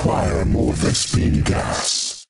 require more Vespine gas.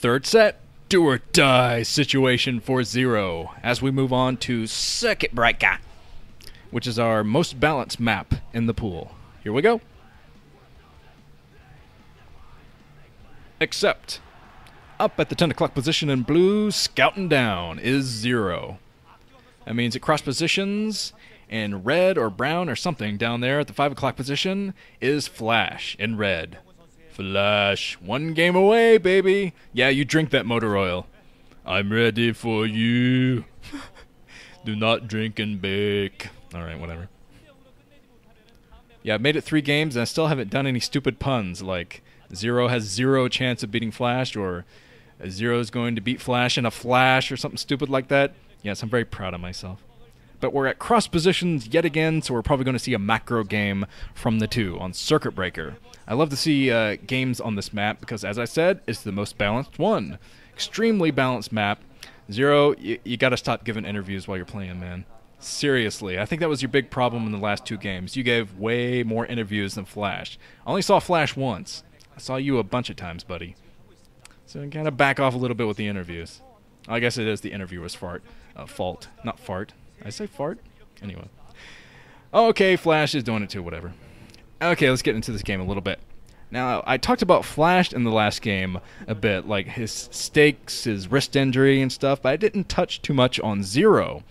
Third set, do or die situation for ZerO as we move on to Circuit Breaker, which is our most balanced map in the pool. Here we go. Except, up at the 10 o'clock position in blue, scouting down, is ZerO. That means it cross positions, and red or brown or something down there at the 5 o'clock position is Flash in red. Flash, one game away, baby. Yeah, you drink that motor oil. I'm ready for you. Do not drink and bake. Alright, whatever. Yeah, I've made it 3 games and I still haven't done any stupid puns like ZerO has 0 chance of beating Flash, or ZerO is going to beat Flash in a flash, or something stupid like that. Yes, I'm very proud of myself. But we're at cross positions yet again, so we're probably going to see a macro game from the two on Circuit Breaker. I love to see games on this map because, as I said, it's the most balanced one. Extremely balanced map. ZerO, you got to stop giving interviews while you're playing, man. Seriously, I think that was your big problem in the last 2 games. You gave way more interviews than Flash. I only saw Flash once. I saw you a bunch of times, buddy. So kind of back off a little bit with the interviews. I guess it is the interviewer's fault, not fart. Did I say fart? Anyway. Okay, Flash is doing it too, whatever. Okay, let's get into this game a little bit. Now, I talked about Flash in the last game a bit, like his stakes, his wrist injury and stuff, but I didn't touch too much on ZerO.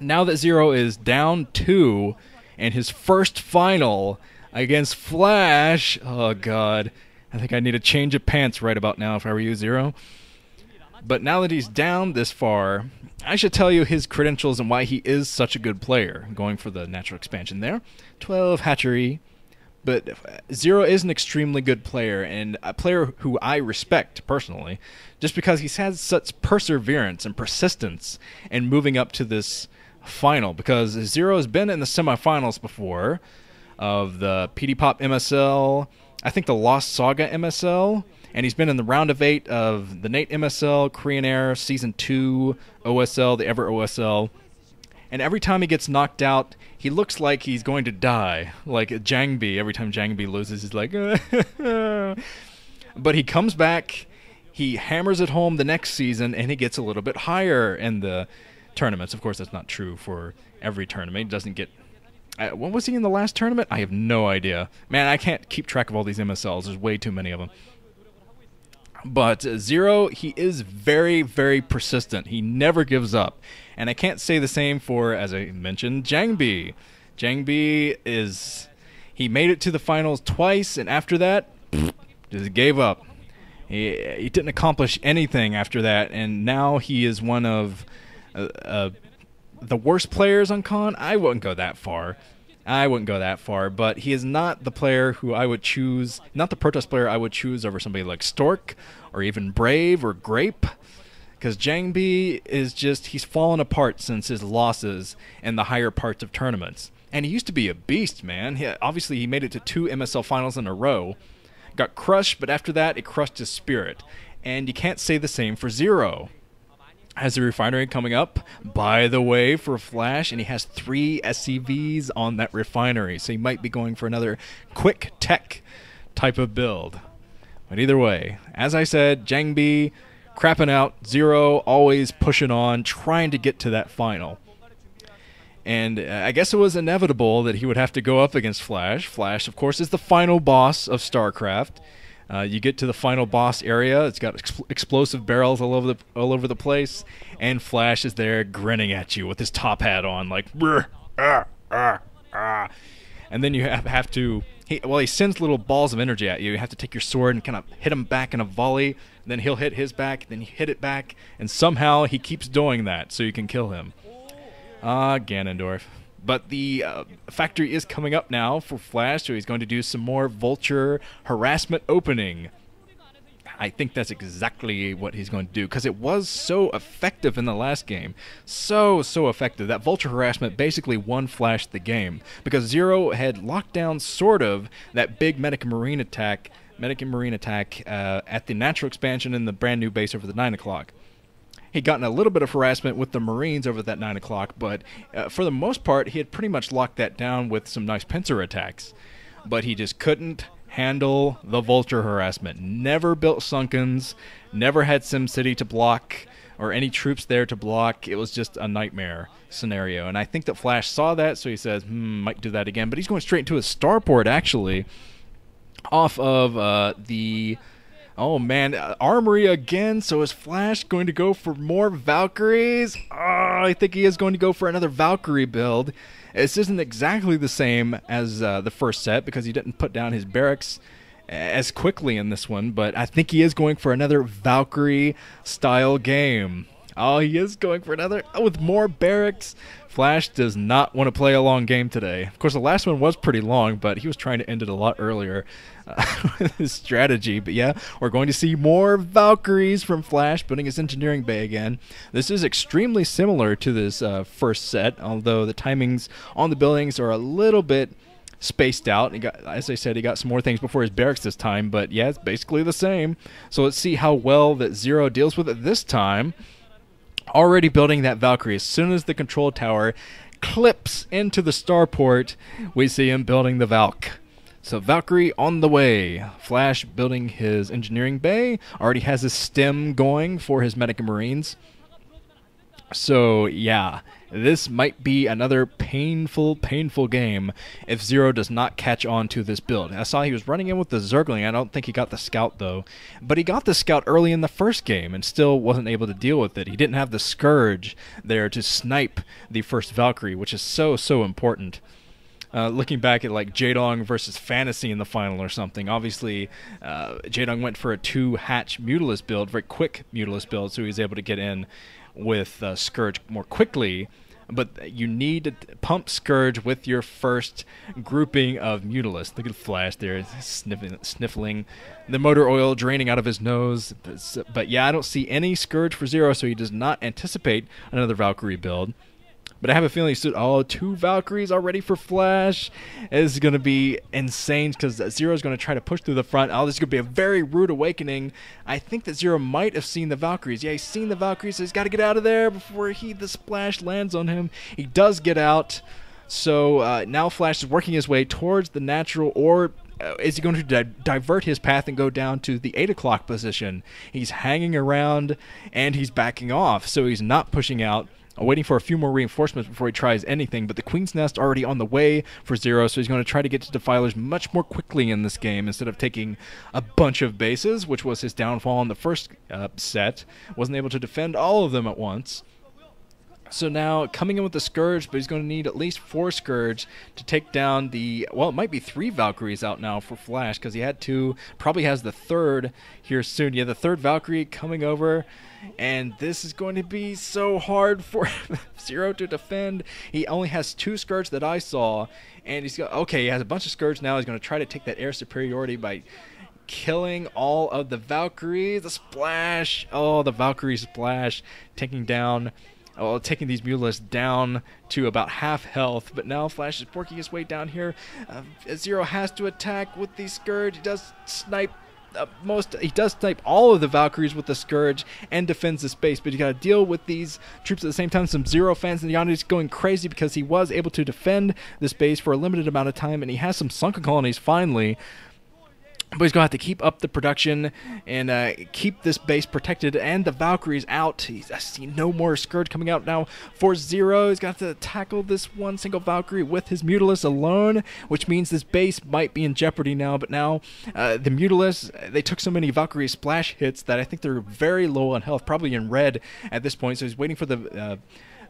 Now that ZerO is down 2 in his first final against Flash, oh god, I think I need a change of pants right about now if I were you, ZerO. But now that he's down this far, I should tell you his credentials and why he is such a good player. Going for the natural expansion there. 12 hatchery. But ZerO is an extremely good player, and a player who I respect personally, just because he's had such perseverance and persistence in moving up to this final. Because ZerO has been in the semifinals before of the PD Pop MSL, I think the Lost Saga MSL, and he's been in the round of 8 of the Nate MSL, Korean Air, Season 2, OSL, the Ever OSL. And every time he gets knocked out, he looks like he's going to die. Like Jangbi, every time Jangbi loses, he's like... But he comes back, he hammers it home the next season, and he gets a little bit higher in the tournaments. Of course, that's not true for every tournament. He doesn't get... what was he in the last tournament? I have no idea. Man, I can't keep track of all these MSLs. There's way too many of them. But ZerO, he is very, very persistent. He never gives up. And I can't say the same for, as I mentioned, Jangbi. Jangbi is... He made it to the finals twice, and after that, just gave up. He didn't accomplish anything after that, and now he is one of the worst players on Con. I wouldn't go that far. But he is not the player who I would choose, not the Protoss player I would choose over somebody like Stork, or even Brave, or Grape. Because Jangbi is just, he's fallen apart since his losses in the higher parts of tournaments. And he used to be a beast, man. Obviously, he made it to 2 MSL finals in a row. Got crushed, but after that, it crushed his spirit. And you can't say the same for ZerO. Has a refinery coming up, by the way, for Flash, and he has 3 SCVs on that refinery, so he might be going for another quick tech type of build. But either way, as I said, Jangbi crapping out, ZerO always pushing on, trying to get to that final. And I guess it was inevitable that he would have to go up against Flash. Flash, of course, is the final boss of StarCraft. You get to the final boss area. It's got explosive barrels all over the place, and Flash is there grinning at you with his top hat on, like, and then you have to. He sends little balls of energy at you. You have to take your sword and kind of hit him back in a volley. And then he'll hit his back. Then you hit it back, and somehow he keeps doing that so you can kill him. Ganondorf. But the factory is coming up now for Flash, so he's going to do some more Vulture harassment opening. I think that's exactly what he's going to do, because it was so effective in the last game. So effective. That Vulture harassment basically one-flashed the game, because ZerO had locked down sort of that big Medic and Marine attack at the natural expansion in the brand new base over the 9 o'clock. He'd gotten a little bit of harassment with the Marines over that 9 o'clock, but for the most part, he had pretty much locked that down with some nice pincer attacks. But he just couldn't handle the Vulture harassment. Never built Sunkens, never had SimCity to block, or any troops there to block. It was just a nightmare scenario. And I think that Flash saw that, so he says, might do that again. But he's going straight into his starport, actually, off of the... Oh, man, Armory again. So is Flash going to go for more Valkyries? Oh, I think he is going to go for another Valkyrie build. This isn't exactly the same as the first set, because he didn't put down his barracks as quickly in this one, but I think he is going for another Valkyrie-style game. Oh, he is going for another with more barracks. Flash does not want to play a long game today. Of course, the last one was pretty long, but he was trying to end it a lot earlier with his strategy. But yeah, we're going to see more Valkyries from Flash building his engineering bay again. This is extremely similar to this first set, although the timings on the buildings are a little bit spaced out. He got, as I said, he got some more things before his barracks this time, but yeah, it's basically the same. So let's see how well that ZerO deals with it this time. Already building that Valkyrie. As soon as the control tower clips into the starport, we see him building the Valk. So Valkyrie on the way. Flash building his engineering bay. Already has his stem going for his Medic and Marines. So yeah, this might be another painful game if ZerO does not catch on to this build. I saw he was running in with the Zergling. I don't think he got the Scout though. But he got the Scout early in the first game and still wasn't able to deal with it. He didn't have the Scourge there to snipe the first Valkyrie, which is so important. Looking back at like Jaedong versus Fantasy in the final or something, obviously Jaedong went for a 2-hatch Mutalisk build, very quick Mutalisk build, so he was able to get in with Scourge more quickly, but you need to pump Scourge with your first grouping of Mutalisk. Look at Flash there, sniffling the motor oil draining out of his nose. But yeah, I don't see any Scourge for ZerO, so he does not anticipate another Valkyrie build. But I have a feeling he stood, 2 Valkyries already for Flash. This is going to be insane because ZerO is going to try to push through the front. This is going to be a very rude awakening. I think that ZerO might have seen the Valkyries. Yeah, he's seen the Valkyries, so he's got to get out of there before the splash lands on him. He does get out. So now Flash is working his way towards the natural, or is he going to divert his path and go down to the 8 o'clock position? He's hanging around and he's backing off, so he's not pushing out. Waiting for a few more reinforcements before he tries anything, but the Queen's Nest already on the way for ZerO, so he's going to try to get to Defilers much more quickly in this game instead of taking a bunch of bases, which was his downfall in the first set. Wasn't able to defend all of them at once. So now coming in with the Scourge, but he's going to need at least 4 Scourge to take down the, well, it might be 3 Valkyries out now for Flash, because he had 2, probably has the 3rd here soon. Yeah, the 3rd Valkyrie coming over, and this is going to be so hard for ZerO to defend. He only has 2 Scourge that I saw, and he's got, okay, he has a bunch of Scourge now. He's going to try to take that air superiority by killing all of the Valkyries. The splash, the Valkyrie splash, taking these Mutalisks down to about half health, but now Flash is working his way down here. ZerO has to attack with the Scourge. He does snipe all of the Valkyries with the Scourge and defends the space, but you got to deal with these troops at the same time. Some ZerO fans in the audience going crazy because he was able to defend the space for a limited amount of time, and he has some sunken colonies finally. But he's going to have to keep up the production and keep this base protected and the Valkyries out. I see no more Scourge coming out now for ZerO. He's got to tackle this one single Valkyrie with his Mutalisk alone, which means this base might be in jeopardy now. But now the Mutalisk, they took so many Valkyrie splash hits that I think they're very low on health, probably in red at this point. So he's waiting for the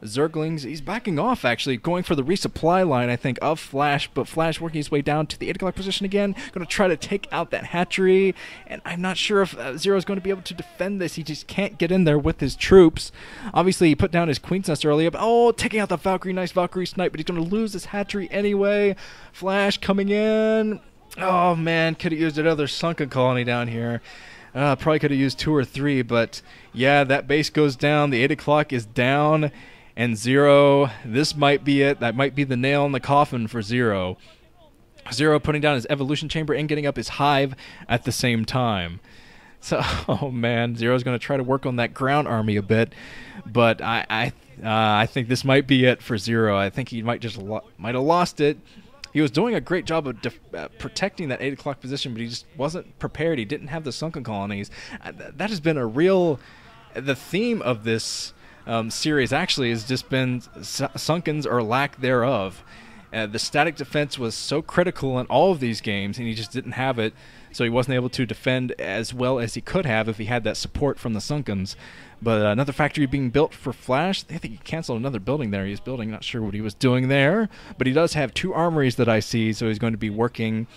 Zerglings. He's backing off, actually, going for the resupply line, I think, of Flash, but Flash working his way down to the 8 o'clock position again, going to try to take out that hatchery, and I'm not sure if ZerO is going to be able to defend this. He just can't get in there with his troops. Obviously, he put down his Queen's Nest earlier, but taking out the Valkyrie, nice Valkyrie snipe, but he's going to lose his hatchery anyway. Flash coming in. Oh, man, could have used another sunken colony down here. Probably could have used 2 or 3, but yeah, that base goes down. The 8 o'clock is down, and ZerO, this might be it. That might be the nail in the coffin for ZerO. ZerO putting down his evolution chamber and getting up his hive at the same time. So, oh man, ZerO's going to try to work on that ground army a bit, but I think this might be it for ZerO. I think he might have lost it. He was doing a great job of protecting that 8 o'clock position, but he just wasn't prepared. He didn't have the sunken colonies. That has been the theme of this series actually has just been sunkens or lack thereof. The static defense was so critical in all of these games, and he just didn't have it, so he wasn't able to defend as well as he could have if he had that support from the sunkens. But another factory being built for Flash. I think he canceled another building there. He's building, not sure what he was doing there, but he does have 2 armories that I see, so he's going to be working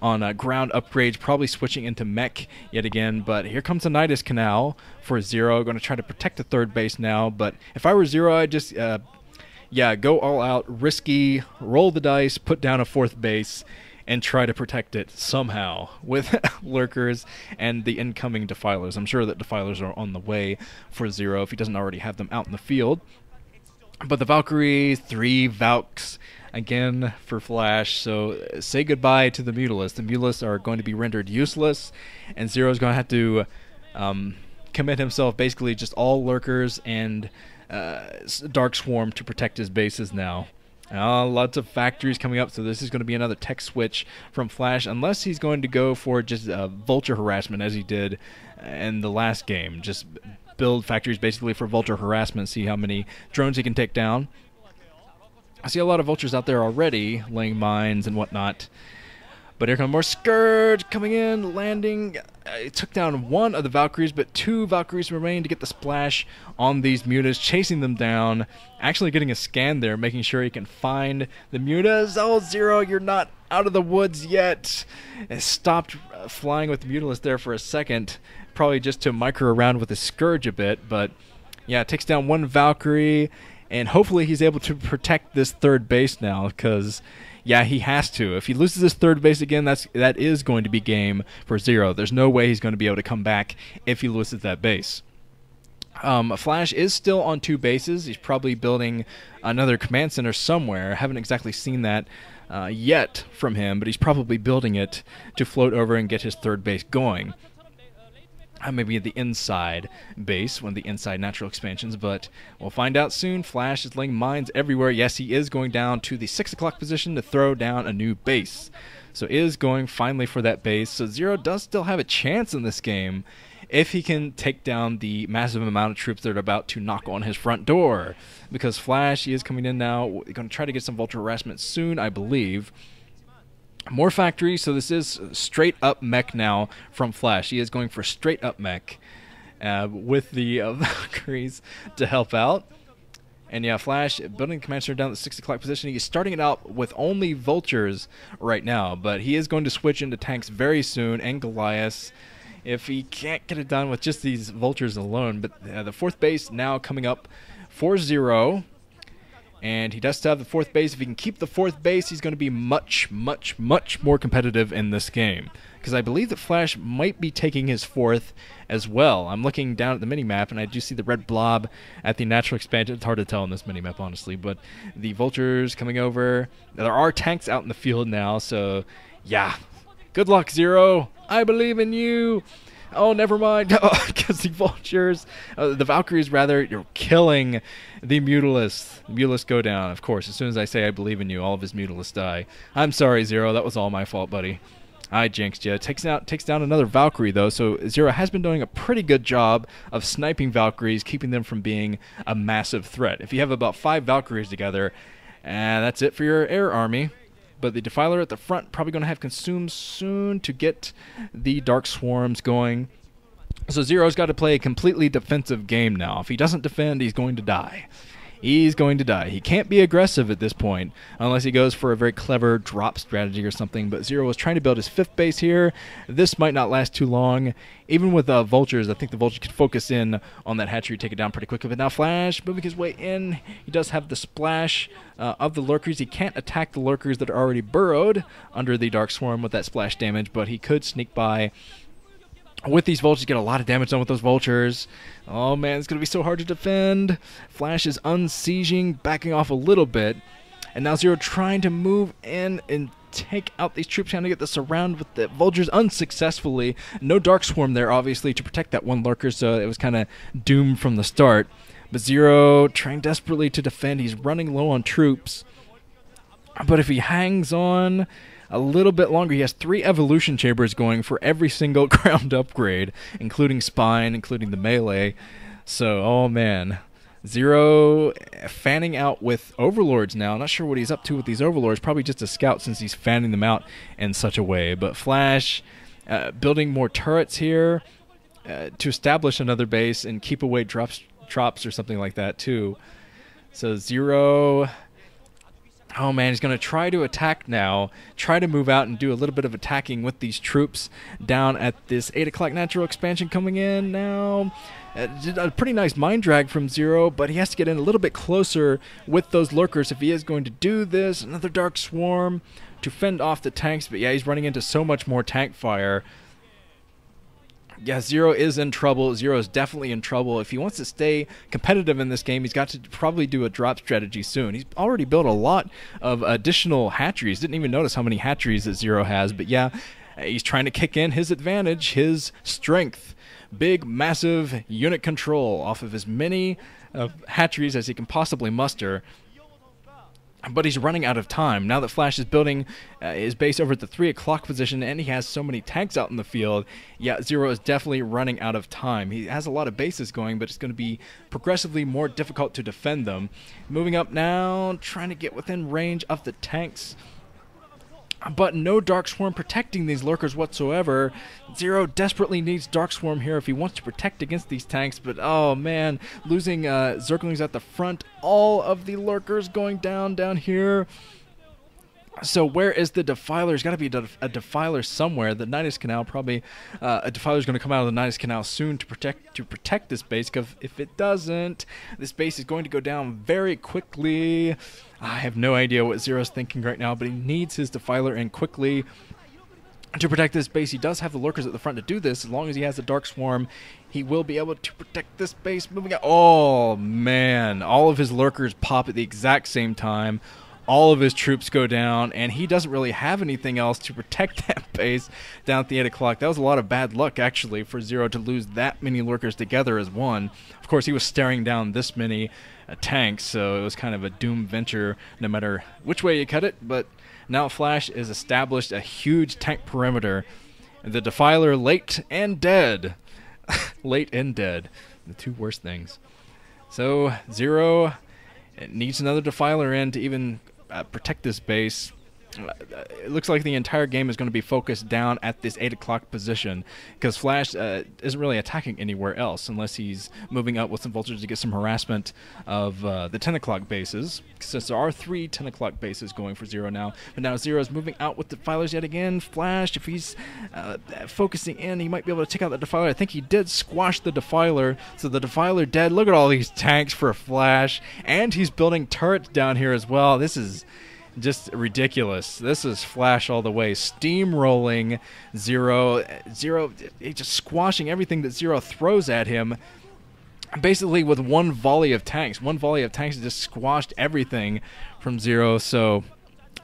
on ground upgrades, probably switching into mech yet again. But here comes the Nidus Canal for ZerO. Going to try to protect the 3rd base now, but if I were ZerO, I'd just go all out, risky, roll the dice, put down a 4th base, and try to protect it somehow with lurkers and the incoming defilers. I'm sure that defilers are on the way for ZerO if he doesn't already have them out in the field. But the Valkyrie, 3 Valks again for Flash, so say goodbye to the Mutalisk. The Mutalisk are going to be rendered useless, and ZerO's going to have to commit himself basically just all lurkers and Dark Swarm to protect his bases now. Lots of factories coming up, so this is going to be another tech switch from Flash, unless he's going to go for just vulture harassment as he did in the last game. Just build factories basically for vulture harassment, see how many drones he can take down. I see a lot of vultures out there already, laying mines and whatnot. But here come more Scourge coming in, landing. It took down 1 of the Valkyries, but 2 Valkyries remain to get the splash on these mutas, chasing them down. Actually getting a scan there, making sure he can find the mutas. Oh, ZerO, you're not out of the woods yet. It stopped flying with the Mutalisk there for a second, probably just to micro around with the Scourge a bit. But yeah, it takes down 1 Valkyrie, and hopefully he's able to protect this 3rd base now, because yeah, he has to. If he loses this 3rd base again, that is going to be game for ZerO. There's no way he's going to be able to come back if he loses that base. Flash is still on 2 bases. He's probably building another command center somewhere. I haven't exactly seen that yet from him, but he's probably building it to float over and get his 3rd base going. Maybe the inside base, one of the inside natural expansions, but we'll find out soon. Flash is laying mines everywhere. Yes, he is going down to the 6 o'clock position to throw down a new base. So is going finally for that base. So ZerO does still have a chance in this game if he can take down the massive amount of troops that are about to knock on his front door. Because Flash, he is coming in now. We're going to try to get some vulture harassment soon, I believe. More factories, so this is straight up mech now from Flash. He is going for straight up mech with the Valkyries to help out. And yeah, Flash building the command center down at the 6 o'clock position. He's starting it out with only vultures right now, but he is going to switch into tanks very soon, and Goliaths if he can't get it done with just these vultures alone. But the 4th base now coming up for ZerO. And he does still have the 4th base. If he can keep the 4th base, he's going to be much, much, much more competitive in this game. Because I believe that Flash might be taking his 4th as well. I'm looking down at the minimap, and I do see the red blob at the natural expansion. It's hard to tell on this minimap, honestly. But the vultures coming over. There are tanks out in the field now, so yeah. Good luck, ZerO. I believe in you. Oh, never mind. Because the vultures, the Valkyries rather, you're killing the Mutalisk. The Mutalisk go down, of course. As soon as I say I believe in you, all of his Mutalisk die. I'm sorry, ZerO. That was all my fault, buddy. I jinxed you. Takes down another Valkyrie, though. So ZerO has been doing a pretty good job of sniping Valkyries, keeping them from being a massive threat. If you have about 5 Valkyries together, that's it for your air army. But the Defiler at the front probably going to have consumed soon to get the Dark Swarms going. So ZerO's got to play a completely defensive game now. If he doesn't defend, he's going to die. He's going to die. He can't be aggressive at this point unless he goes for a very clever drop strategy or something. But ZerO was trying to build his 5th base here. This might not last too long. Even with vultures, I think the vulture can focus in on that hatchery, take it down pretty quickly. But now Flash moving his way in. He does have the splash of the lurkers. He can't attack the lurkers that are already burrowed under the Dark Swarm with that splash damage, but he could sneak by with these vultures, get a lot of damage done with those vultures. Oh man, it's going to be so hard to defend. Flash is unsieging, backing off a little bit. And now ZerO trying to move in and take out these troops, trying to get the surround with the vultures unsuccessfully. No Dark Swarm there, obviously, to protect that one lurker, so it was kind of doomed from the start. But ZerO trying desperately to defend. He's running low on troops. But if he hangs on a little bit longer, he has 3 evolution chambers going for every single ground upgrade, including spine, including the melee. So, oh man. ZerO fanning out with overlords now. Not sure what he's up to with these overlords. Probably just a scout since he's fanning them out in such a way. But Flash building more turrets here to establish another base and keep away drops or something like that too. So ZerO, oh man, he's going to try to attack now, try to move out and do a little bit of attacking with these troops down at this 8 o'clock natural expansion coming in now. A pretty nice mind drag from ZerO, but he has to get in a little bit closer with those lurkers if he is going to do this. Another Dark Swarm to fend off the tanks, but yeah, he's running into so much more tank fire. Yeah, ZerO is in trouble. ZerO is definitely in trouble. If he wants to stay competitive in this game, he's got to probably do a drop strategy soon. He's already built a lot of additional hatcheries. Didn't even notice how many hatcheries that ZerO has, but yeah, he's trying to kick in his advantage, his strength. Big, massive unit control off of as many hatcheries as he can possibly muster. But he's running out of time. Now that Flash is building his base over at the 3 o'clock position and he has so many tanks out in the field, yeah, ZerO is definitely running out of time. He has a lot of bases going, but it's going to be progressively more difficult to defend them. Moving up now, trying to get within range of the tanks. But no Dark Swarm protecting these lurkers whatsoever. ZerO desperately needs Dark Swarm here if he wants to protect against these tanks. But oh man, losing Zerglings at the front. All of the lurkers going down here. So where is the Defiler? There's got to be a Defiler somewhere. The Nidus Canal, probably a Defiler is going to come out of the Nidus Canal soon to protect this base. Because if it doesn't, this base is going to go down very quickly. I have no idea what ZerO's thinking right now, but he needs his Defiler in quickly to protect this base. He does have the lurkers at the front to do this. As long as he has the Dark Swarm, he will be able to protect this base. Moving out. Oh man, all of his lurkers pop at the exact same time. All of his troops go down, and he doesn't really have anything else to protect that base down at the 8 o'clock. That was a lot of bad luck, actually, for ZerO to lose that many lurkers together as one. Of course, he was staring down this many tanks, so it was kind of a doomed venture no matter which way you cut it. But now Flash has established a huge tank perimeter. The Defiler late and dead. Late and dead. The two worst things. So ZerO needs another Defiler in to even protect this base. It looks like the entire game is going to be focused down at this 8 o'clock position because Flash isn't really attacking anywhere else unless he's moving up with some vultures to get some harassment of the 10 o'clock bases, since there are 3 10 o'clock bases going for ZerO now. But now ZerO is moving out with the Defilers yet again. Flash, if he's focusing in, he might be able to take out the Defiler. I think he did squash the Defiler, so the Defiler dead. Look at all these tanks for Flash, and he's building turrets down here as well. This is just ridiculous. This is Flash all the way. Steamrolling ZerO. ZerO just squashing everything that ZerO throws at him. Basically with one volley of tanks. One volley of tanks just squashed everything from ZerO. So,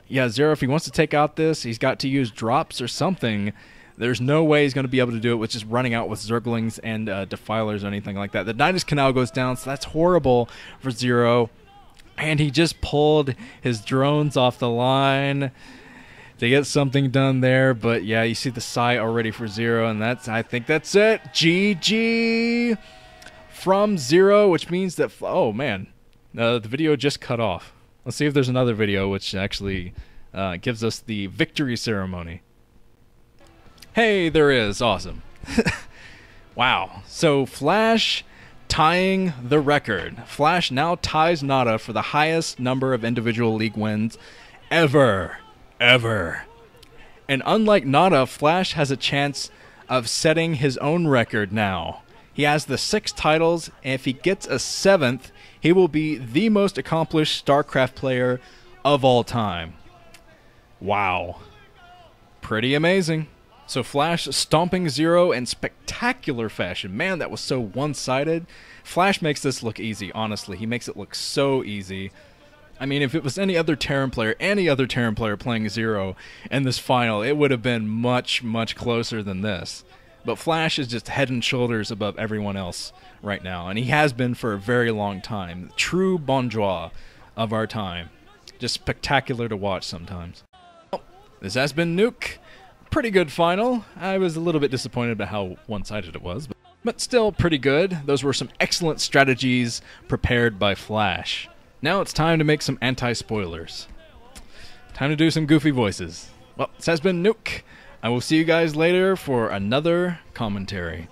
yeah, ZerO, if he wants to take out this, he's got to use drops or something. There's no way he's going to be able to do it with just running out with Zerglings and Defilers or anything like that. The Nidus Canal goes down, so that's horrible for ZerO. And he just pulled his drones off the line to get something done there. But yeah, you see the sigh already for ZerO, and I think that's it. GG from ZerO, which means that, oh man, the video just cut off. Let's see if there's another video which actually gives us the victory ceremony. Hey, there is. Awesome. Wow. So Flash tying the record. Flash now ties Nada for the highest number of individual league wins ever. And unlike Nada, Flash has a chance of setting his own record now. He has the 6 titles, and if he gets a 7th, he will be the most accomplished StarCraft player of all time. Wow. Pretty amazing. So Flash stomping ZerO in spectacular fashion. Man, that was so one-sided. Flash makes this look easy, honestly. He makes it look so easy. I mean, if it was any other Terran player playing ZerO in this final, it would have been much, much closer than this. But Flash is just head and shoulders above everyone else right now, and he has been for a very long time. True bonjour of our time. Just spectacular to watch sometimes. Well, this has been Nuke. Pretty good final. I was a little bit disappointed about how one-sided it was, but still pretty good. Those were some excellent strategies prepared by Flash. Now it's time to make some anti-spoilers. Time to do some goofy voices. Well, this has been Nuke. I will see you guys later for another commentary.